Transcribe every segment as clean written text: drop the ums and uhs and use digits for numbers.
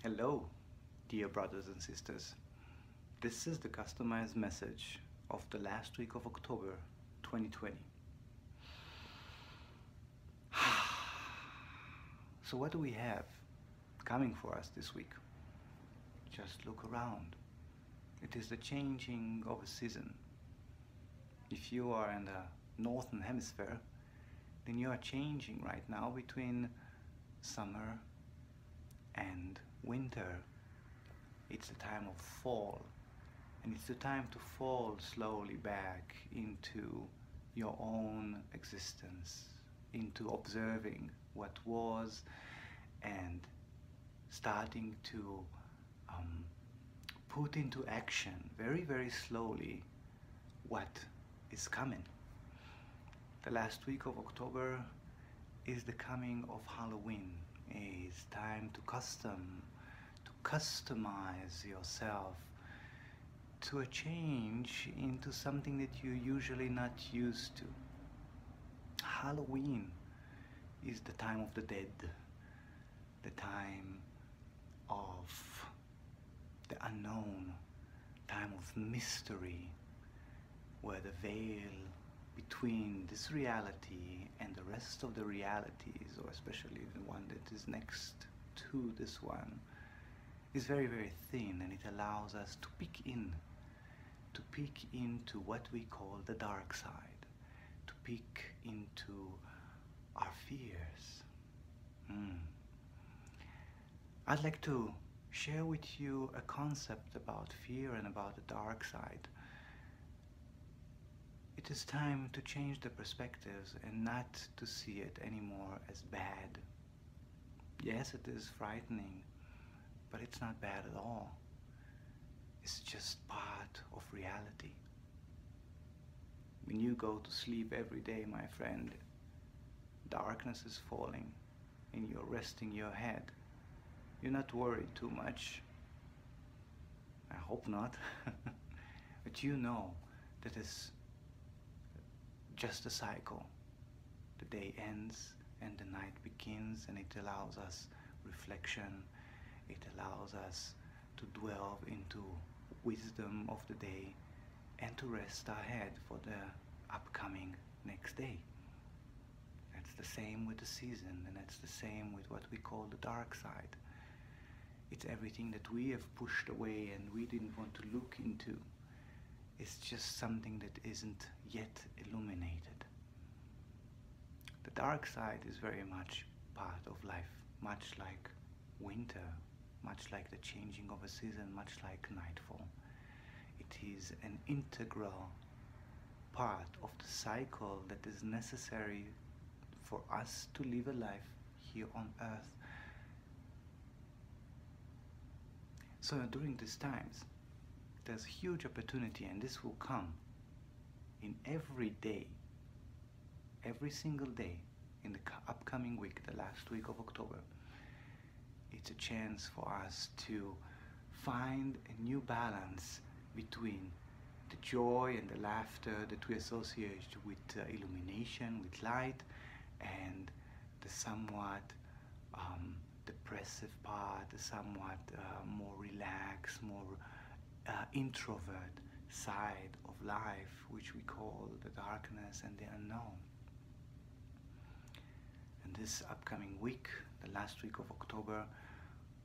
Hello, dear brothers and sisters. This is the customized message of the last week of October 2020. So, what do we have coming for us this week? Just look around. It is the changing of a season. If you are in the northern hemisphere, then you are changing right now between summer and winter. It's the time of fall, and it's the time to fall slowly back into your own existence, into observing what was and starting to put into action very, very slowly what is coming. The last week of October is the coming of Halloween. It's time to customize yourself to a change into something that you're usually not used to. Halloween is the time of the dead, the time of the unknown, time of mystery, where the veil between this reality and the rest of the realities, or especially the one that is next to this one, is very, very thin, and it allows us to peek into what we call the dark side, to peek into our fears. I'd like to share with you a concept about fear and about the dark side. It is time to change the perspectives and not to see it anymore as bad. Yes, it is frightening, but it's not bad at all. It's just part of reality. When you go to sleep every day, my friend, darkness is falling and you're resting your head. You're not worried too much. I hope not. But you know that it's just a cycle. The day ends and the night begins, and it allows us reflection. It allows us to dwell into wisdom of the day and to rest our head for the upcoming next day. That's the same with the season, and that's the same with what we call the dark side. It's everything that we have pushed away and we didn't want to look into. It's just something that isn't yet illuminated. The dark side is very much part of life, much like winter, much like the changing of a season, much like nightfall. It is an integral part of the cycle that is necessary for us to live a life here on earth. So during these times, there's a huge opportunity, and this will come in every day, every single day in the upcoming week, the last week of October. It's a chance for us to find a new balance between the joy and the laughter that we associate with illumination, with light, and the somewhat depressive part, the somewhat more relaxed, more introvert side of life, which we call the darkness and the unknown. And this upcoming week, the last week of October,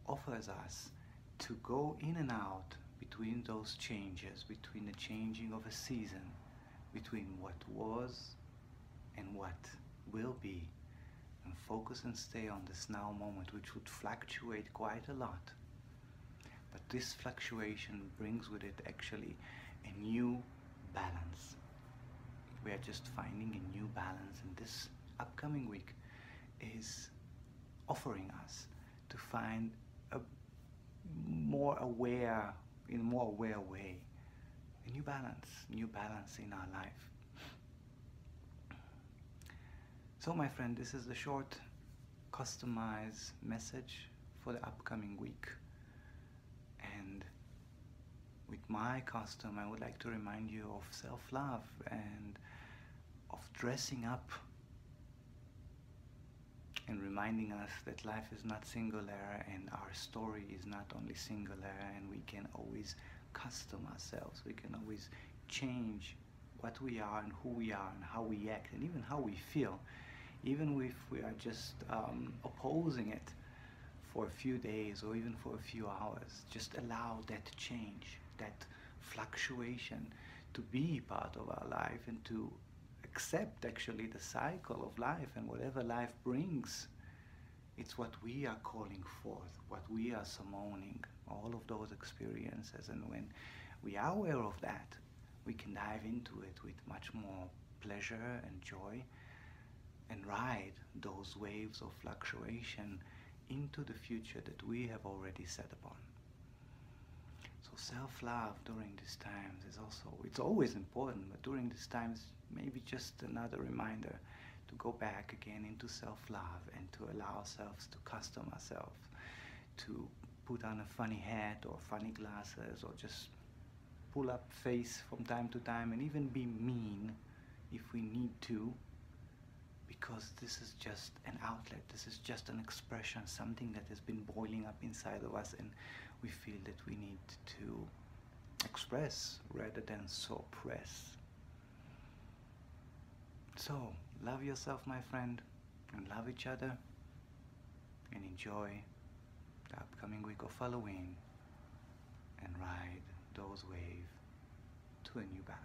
offers us to go in and out between those changes, between the changing of a season, between what was and what will be, and focus and stay on this now moment, which would fluctuate quite a lot. But this fluctuation brings with it actually a new balance. We are just finding a new balance, and this upcoming week is offering us to find a more aware, in a more aware way, a new balance in our life. So my friend, this is the short customized message for the upcoming week. And with my custom, I would like to remind you of self-love and of dressing up and reminding us that life is not singular and our story is not only singular, and we can always custom ourselves. We can always change what we are and who we are and how we act and even how we feel, even if we are just opposing it for a few days or even for a few hours. Just allow that change, that fluctuation to be part of our life, and to accept actually the cycle of life, and whatever life brings, it's what we are calling forth, what we are summoning, all of those experiences. And when we are aware of that, we can dive into it with much more pleasure and joy, and ride those waves of fluctuation into the future that we have already set upon. So self-love during these times is also, it's always important, but during these times, maybe just another reminder to go back again into self-love and to allow ourselves to custom ourselves, to put on a funny hat or funny glasses, or just pull up face from time to time, and even be mean if we need to, because this is just an outlet, this is just an expression, something that has been boiling up inside of us, and we feel that we need to express rather than suppress. So, love yourself, my friend, and love each other, and enjoy the upcoming week of Halloween, and ride those waves to a new balance.